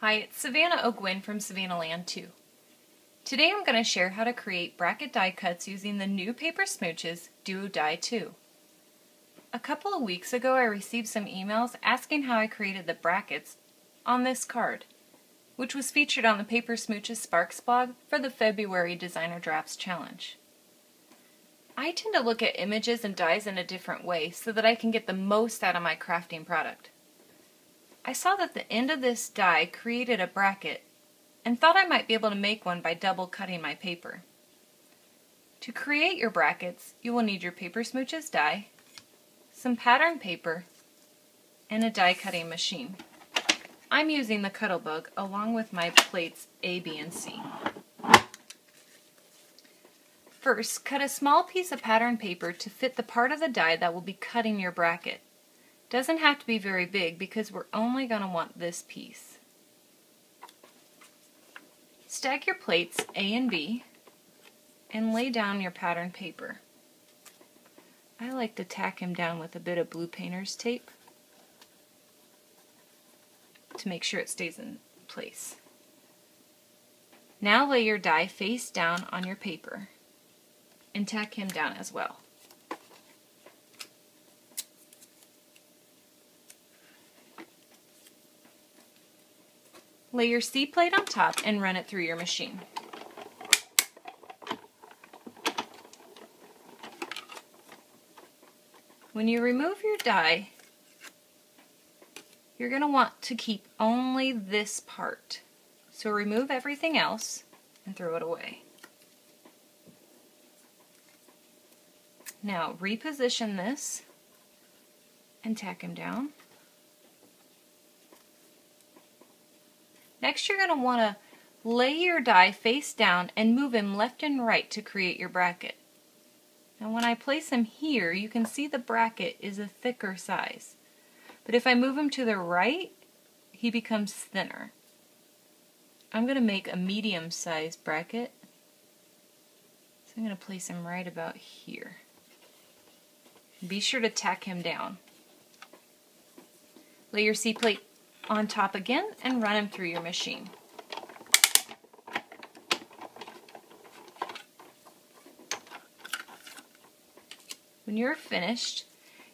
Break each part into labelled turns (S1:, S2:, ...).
S1: Hi, it's Savannah O'Gwyn from Savannah Land 2. Today I'm going to share how to create bracket die cuts using the new paper Smooches Duo Die 2. A couple of weeks ago I received some emails asking how I created the brackets on this card, which was featured on the Paper Smooches Sparks blog for the February Designer Drafts Challenge. I tend to look at images and dies in a different way so that I can get the most out of my crafting product. I saw that the end of this die created a bracket and thought I might be able to make one by double cutting my paper. To create your brackets, you will need your Paper Smooches die, some pattern paper, and a die cutting machine. I'm using the Cuttlebug along with my plates A, B, and C. First, cut a small piece of pattern paper to fit the part of the die that will be cutting your bracket. Doesn't have to be very big because we're only going to want this piece. Stack your plates A and B and lay down your pattern paper. I like to tack him down with a bit of blue painter's tape to make sure it stays in place. Now lay your die face down on your paper and tack him down as well. Lay your C plate on top and run it through your machine. When you remove your die, you're going to want to keep only this part. So remove everything else and throw it away. Now reposition this and tack him down. Next, you're going to want to lay your die face down and move him left and right to create your bracket. Now when I place him here, you can see the bracket is a thicker size. But if I move him to the right, he becomes thinner. I'm going to make a medium-sized bracket. So I'm going to place him right about here. Be sure to tack him down. Lay your C plate on top again and run him through your machine. When you're finished,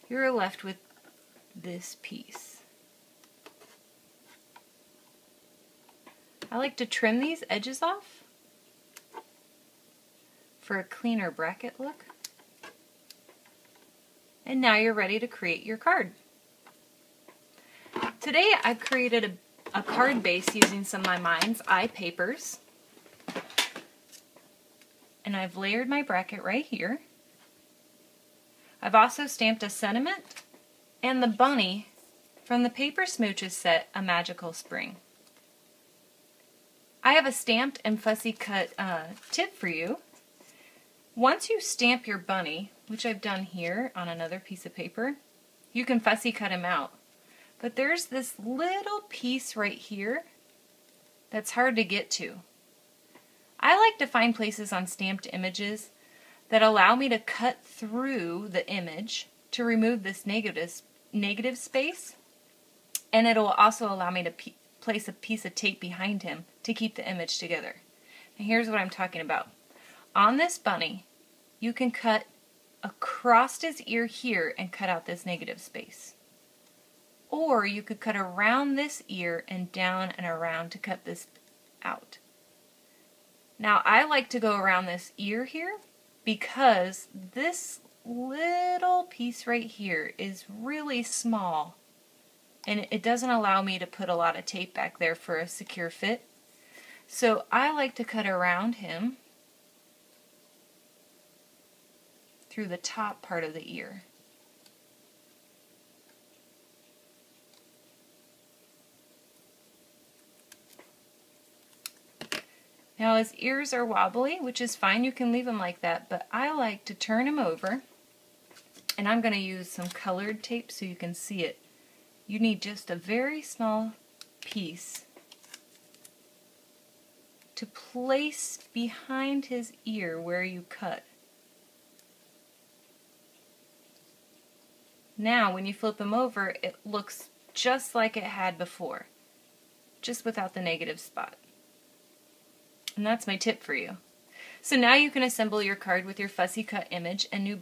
S1: you're left with this piece. I like to trim these edges off for a cleaner bracket look. And now you're ready to create your card. Today I've created a card base using some of my Mind's Eye papers. And I've layered my bracket right here. I've also stamped a sentiment and the bunny from the Paper Smooches set, A Magical Spring. I have a stamped and fussy cut tip for you. Once you stamp your bunny, which I've done here on another piece of paper, you can fussy cut him out. But there's this little piece right here that's hard to get to. I like to find places on stamped images that allow me to cut through the image to remove this negative space, and it'll also allow me to place a piece of tape behind him to keep the image together. And here's what I'm talking about. On this bunny, you can cut across his ear here and cut out this negative space. Or you could cut around this ear and down and around to cut this out. Now I like to go around this ear here because this little piece right here is really small and it doesn't allow me to put a lot of tape back there for a secure fit. So I like to cut around him through the top part of the ear. Now his ears are wobbly, which is fine, you can leave them like that, but I like to turn him over, and I'm going to use some colored tape so you can see it. You need just a very small piece to place behind his ear where you cut. Now when you flip him over, it looks just like it had before. just without the negative spot. And that's my tip for you. So now you can assemble your card with your fussy cut image and new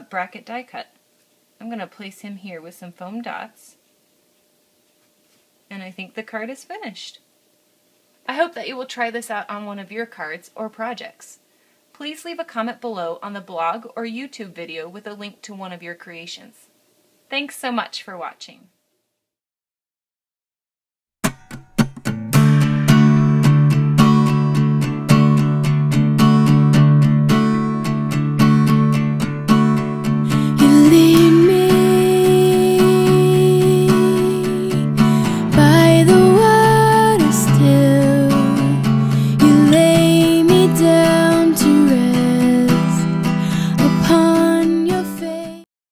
S1: bracket die cut. I'm going to place him here with some foam dots. And I think the card is finished. I hope that you will try this out on one of your cards or projects. Please leave a comment below on the blog or YouTube video with a link to one of your creations. Thanks so much for watching.
S2: Upon